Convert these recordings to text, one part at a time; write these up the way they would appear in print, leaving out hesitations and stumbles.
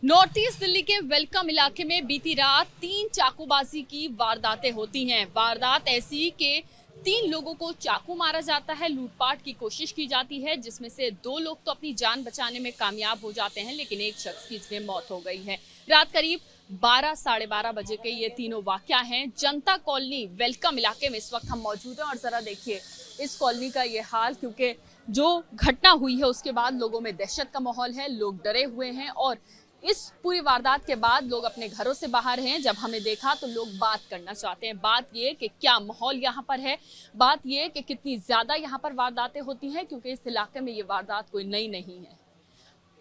North east Delhi के welcome इलाके में बीती रात 3 चाकूबाजी की वारदातें होती हैं। वारदात ऐसी कि 3 लोगों को चाकू मारा जाता है, लूटपाट की कोशिश की जाती है, जिसमें से 2 लोग तो अपनी जान बचाने में कामयाब हो जाते हैं, लेकिन एक शख्स की इसमें मौत हो गई है। रात करीब 12 साढ़े 12 बजे के ये तीनों वाकया हैं। जनता कॉलोनी वेलकम इलाके में इस वक्त हम मौजूद हैं और जरा देखिए इस कॉलोनी का ये हाल, क्योंकि जो घटना हुई है उसके बाद लोगों में दहशत का माहौल है, लोग डरे हुए हैं और इस पूरी वारदात के बाद लोग अपने घरों से बाहर हैं। जब हमें देखा तो लोग बात करना चाहते हैं। बात ये कि क्या माहौल यहाँ पर है, बात ये कि कितनी ज्यादा यहाँ पर वारदातें होती हैं, क्योंकि इस इलाके में ये वारदात कोई नई नहीं है।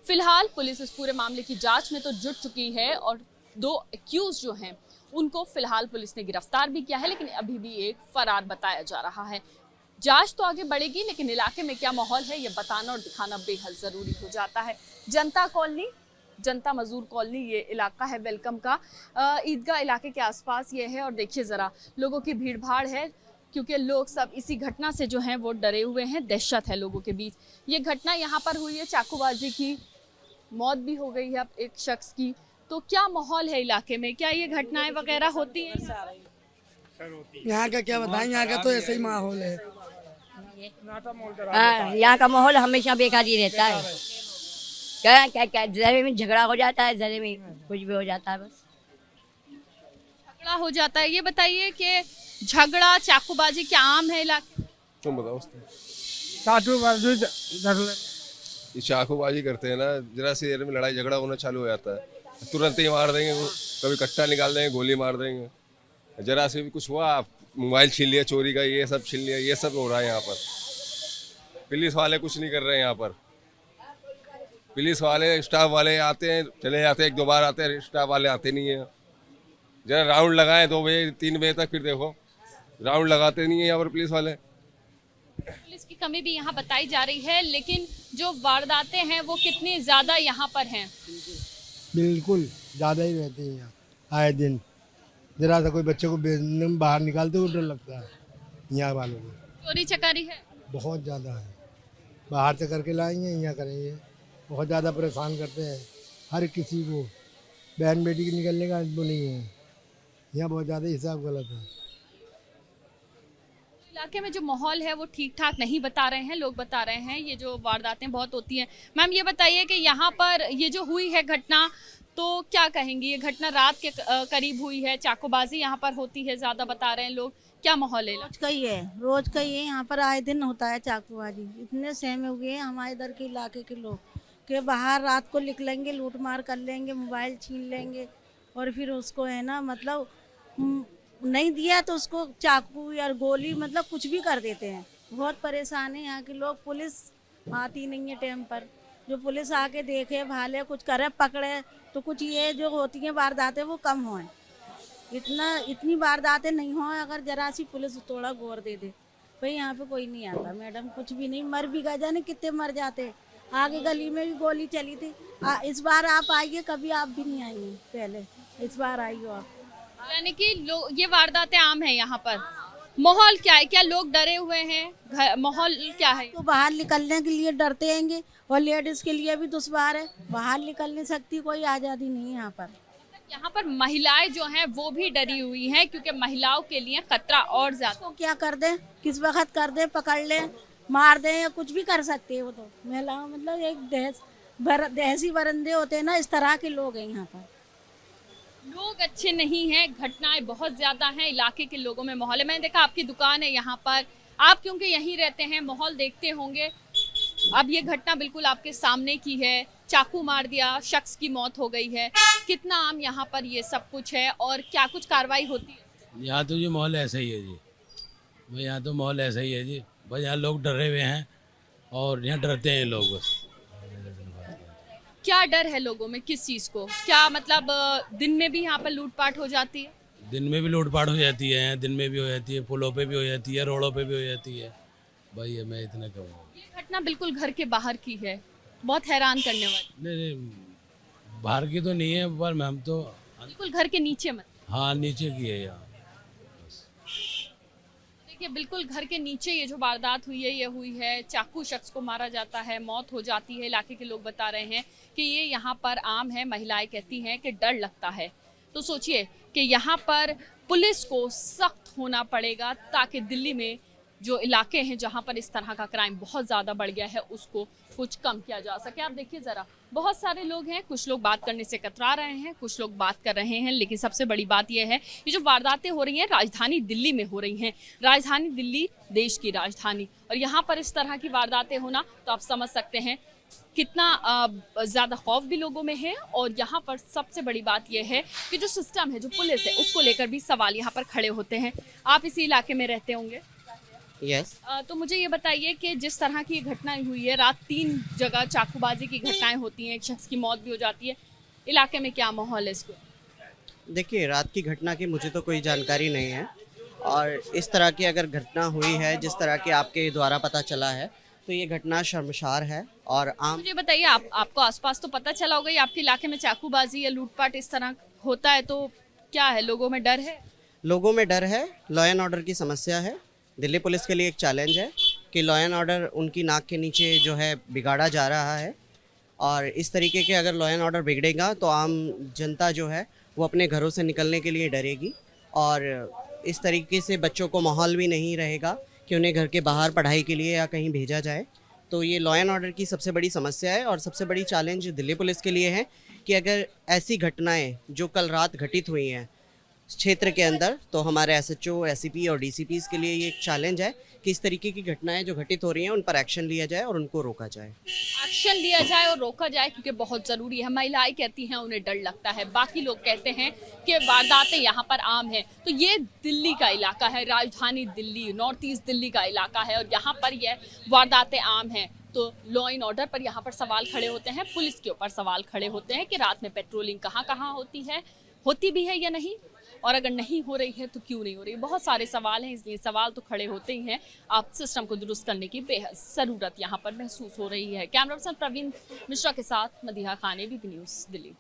फिलहाल पुलिस इस पूरे मामले की जांच में तो जुट चुकी है और 2 एक्यूज जो हैं उनको फिलहाल पुलिस ने गिरफ्तार भी किया है, लेकिन अभी भी एक फरार बताया जा रहा है। जांच तो आगे बढ़ेगी, लेकिन इलाके में क्या माहौल है ये बताना और दिखाना बेहद जरूरी हो जाता है। जनता कॉलोनी, जनता मजदूर कॉलोनी ये इलाका है वेलकम का, ईदगाह इलाके के आसपास ये है और देखिए जरा लोगों की भीड़ भाड़ है, क्योंकि लोग सब इसी घटना से जो हैं वो डरे हुए हैं। दहशत है लोगों के बीच। ये घटना यहाँ पर हुई है, चाकूबाजी की मौत भी हो गई है अब एक शख्स की। तो क्या माहौल है इलाके में, क्या ये घटनाएं वगैरह होती हैं? यहाँ का क्या बताएं, यहाँ का तो ऐसा ही माहौल है। यहाँ का माहौल हमेशा बेकार ही रहता है। क्या क्या क्या जरे में झगड़ा हो जाता है, जरे में कुछ भी हो जाता है, बस झगड़ा हो जाता है। ये बताइए कि झगड़ा चाकूबाजी क्या आम है इलाके में? तुम बताओ। ये चाकूबाजी करते हैं ना, जरा सी देर में लड़ाई झगड़ा होना चालू हो जाता है, तुरंत ही मार देंगे, कभी कट्टा निकाल देंगे, गोली मार देंगे। जरा से भी कुछ हुआ, मोबाइल छीन लिया, चोरी का ये सब छीन लिया, ये सब हो रहा है यहाँ पर। पुलिस वाले कुछ नहीं कर रहे हैं यहाँ पर। पुलिस वाले स्टाफ वाले आते हैं, चले जाते हैं, 1-2 बार आते हैं, स्टाफ वाले आते नहीं है। जरा राउंड लगाए 2 बजे 3 बजे तक, फिर देखो राउंड लगाते नहीं है यहाँ पर पुलिस वाले। पुलिस की कमी भी यहाँ बताई जा रही है, लेकिन जो वारदातें हैं वो कितनी ज्यादा यहाँ पर हैं? बिल्कुल ज़्यादा ही रहते हैं यहाँ आए दिन। जरा सा कोई बच्चे को बाहर निकालते हुए डर लगता है यहाँ वालों को। चोरी चकारी है बहुत ज़्यादा है, बाहर से करके लाएंगे, यहाँ करेंगे। बहुत ज़्यादा परेशान करते हैं हर किसी को। बहन बेटी के निकलने का वो नहीं है यहाँ, बहुत ज़्यादा हिसाब गलत है। इलाके में जो माहौल है वो ठीक ठाक नहीं बता रहे हैं, लोग बता रहे हैं ये जो वारदातें बहुत होती हैं। मैम ये बताइए कि यहाँ पर ये जो हुई है घटना, तो क्या कहेंगी? ये घटना रात के करीब हुई है, चाकूबाजी यहाँ पर होती है ज्यादा बता रहे हैं लोग, क्या माहौल है? रोज का ही है, रोज का ही है। यहाँ पर आए दिन होता है चाकूबाजी। इतने सहमे हुए हैं हमारे इधर के इलाके के लोग कि बाहर रात को निकलेंगे, लूट मार कर लेंगे, मोबाइल छीन लेंगे और फिर उसको है ना मतलब नहीं दिया तो उसको चाकू या गोली मतलब कुछ भी कर देते हैं। बहुत परेशान है यहाँ के लोग। पुलिस आती नहीं है टाइम पर। जो पुलिस आके देखे, भाले, कुछ करे, पकड़े तो कुछ ये जो होती हैं वारदातें वो कम हों। इतनी वारदातें नहीं हों अगर जरा सी पुलिस थोड़ा गौर दे दे। भाई यहाँ पे कोई नहीं आता मैडम, कुछ भी नहीं। मर भी गए, जाने कितने मर जाते। आगे गली में भी गोली चली थी। इस बार आप आइए, कभी आप भी नहीं आई पहले, इस बार आई हो आप। यानी कि ये वारदातें आम है यहाँ पर। माहौल क्या है, क्या लोग डरे हुए हैं? माहौल क्या है? तो बाहर निकलने के लिए डरते हैंगे और लेडीज के लिए भी दुश्वार है, बाहर निकल नहीं सकती, कोई आज़ादी नहीं है यहाँ पर। यहाँ पर महिलाएं जो हैं वो भी डरी हुई हैं, क्योंकि महिलाओं के लिए खतरा और ज्यादा। तो क्या कर दे, किस वक्त कर दे, पकड़ ले, मार दे, या कुछ भी कर सकते हैं वो। तो महिलाओं मतलब एक दहसी बरंदे होते हैं ना, इस तरह के लोग हैं यहाँ पर। लोग अच्छे नहीं हैं, घटनाएं बहुत ज्यादा हैं, इलाके के लोगों में माहौल है। मैंने देखा आपकी दुकान है यहाँ पर, आप क्योंकि यहीं रहते हैं माहौल देखते होंगे। अब ये घटना बिल्कुल आपके सामने की है, चाकू मार दिया, शख्स की मौत हो गई है। कितना आम यहाँ पर ये सब कुछ है और क्या कुछ कार्रवाई होती है? यहाँ तो जी माहौल ऐसा ही है जी भाई, यहाँ तो माहौल ऐसा ही है जी भाई। यहाँ लोग डरे हुए हैं और यहाँ डरते हैं लोग बस। क्या डर है लोगों में, किस चीज को? क्या मतलब दिन में भी यहाँ पर लूटपाट हो जाती है? दिन में भी लूटपाट हो जाती है, दिन में भी हो जाती है, पुलों पे भी हो जाती है, रोडों पे भी हो जाती है भाई। मैं इतना कहूँगा, ये घटना बिल्कुल घर के बाहर की है, बहुत हैरान करने वाली। नहीं बाहर की तो नहीं है, पर हम तो बिल्कुल घर के नीचे मत। हाँ नीचे की है यहाँ। ये बिल्कुल घर के नीचे ये जो वारदात हुई है ये हुई है, चाकू शख्स को मारा जाता है, मौत हो जाती है। इलाके के लोग बता रहे हैं कि ये यहाँ पर आम है। महिलाएं कहती हैं कि डर लगता है। तो सोचिए कि यहाँ पर पुलिस को सख्त होना पड़ेगा ताकि दिल्ली में जो इलाके हैं जहाँ पर इस तरह का क्राइम बहुत ज़्यादा बढ़ गया है उसको कुछ कम किया जा सके। आप देखिए ज़रा, बहुत सारे लोग हैं, कुछ लोग बात करने से कतरा रहे हैं, कुछ लोग बात कर रहे हैं, लेकिन सबसे बड़ी बात यह है ये जो वारदातें हो रही हैं राजधानी दिल्ली में हो रही हैं। राजधानी दिल्ली देश की राजधानी, और यहाँ पर इस तरह की वारदातें होना तो आप समझ सकते हैं कितना ज़्यादा खौफ भी लोगों में है। और यहाँ पर सबसे बड़ी बात यह है कि जो सिस्टम है, जो पुलिस है, उसको लेकर भी सवाल यहाँ पर खड़े होते हैं। आप इसी इलाके में रहते होंगे? यस। तो मुझे ये बताइए कि जिस तरह की घटनाएं हुई है, रात 3 जगह चाकूबाजी की घटनाएं होती हैं, एक शख्स की मौत भी हो जाती है, इलाके में क्या माहौल है इसको? देखिए, रात की घटना की मुझे तो कोई जानकारी नहीं है, और इस तरह की अगर घटना हुई है जिस तरह की आपके द्वारा पता चला है तो ये घटना शर्मसार है। और मुझे बताइए, आपको आसपास तो पता चला होगा, ये आपके इलाके में चाकूबाजी या लूटपाट इस तरह होता है, तो क्या है, लोगों में डर है? लोगों में डर है, लॉ एंड ऑर्डर की समस्या है। दिल्ली पुलिस के लिए एक चैलेंज है कि लॉ एंड ऑर्डर उनकी नाक के नीचे जो है बिगाड़ा जा रहा है, और इस तरीके के अगर लॉ एंड ऑर्डर बिगड़ेगा तो आम जनता जो है वो अपने घरों से निकलने के लिए डरेगी, और इस तरीके से बच्चों को माहौल भी नहीं रहेगा कि उन्हें घर के बाहर पढ़ाई के लिए या कहीं भेजा जाए। तो ये लॉ एंड ऑर्डर की सबसे बड़ी समस्या है, और सबसे बड़ी चैलेंज दिल्ली पुलिस के लिए है कि अगर ऐसी घटनाएं जो कल रात घटित हुई हैं क्षेत्र के अंदर, तो हमारे एसएचओ, एसीपी और डीसीपीज के लिए ये एक चैलेंज है कि इस तरीके की घटनाएं जो घटित हो रही हैं उन पर एक्शन लिया जाए और उनको रोका जाए। एक्शन लिया जाए और रोका जाए, क्योंकि बहुत ज़रूरी है। महिलाएं कहती हैं उन्हें डर लगता है, बाकी लोग कहते हैं कि वारदातें यहाँ पर आम हैं। तो ये दिल्ली का इलाका है, राजधानी दिल्ली, नॉर्थ ईस्ट दिल्ली का इलाका है, और यहाँ पर यह वारदातें आम हैं। तो लॉ एंड ऑर्डर पर यहाँ पर सवाल खड़े होते हैं, पुलिस के ऊपर सवाल खड़े होते हैं कि रात में पेट्रोलिंग कहाँ कहाँ होती भी है या नहीं, और अगर नहीं हो रही है तो क्यों नहीं हो रही। बहुत सारे सवाल हैं, इसलिए सवाल तो खड़े होते ही हैं। आप सिस्टम को दुरुस्त करने की बेहद ज़रूरत यहाँ पर महसूस हो रही है। कैमरा पर्सन प्रवीण मिश्रा के साथ मदीहा खान, ABP न्यूज़ दिल्ली।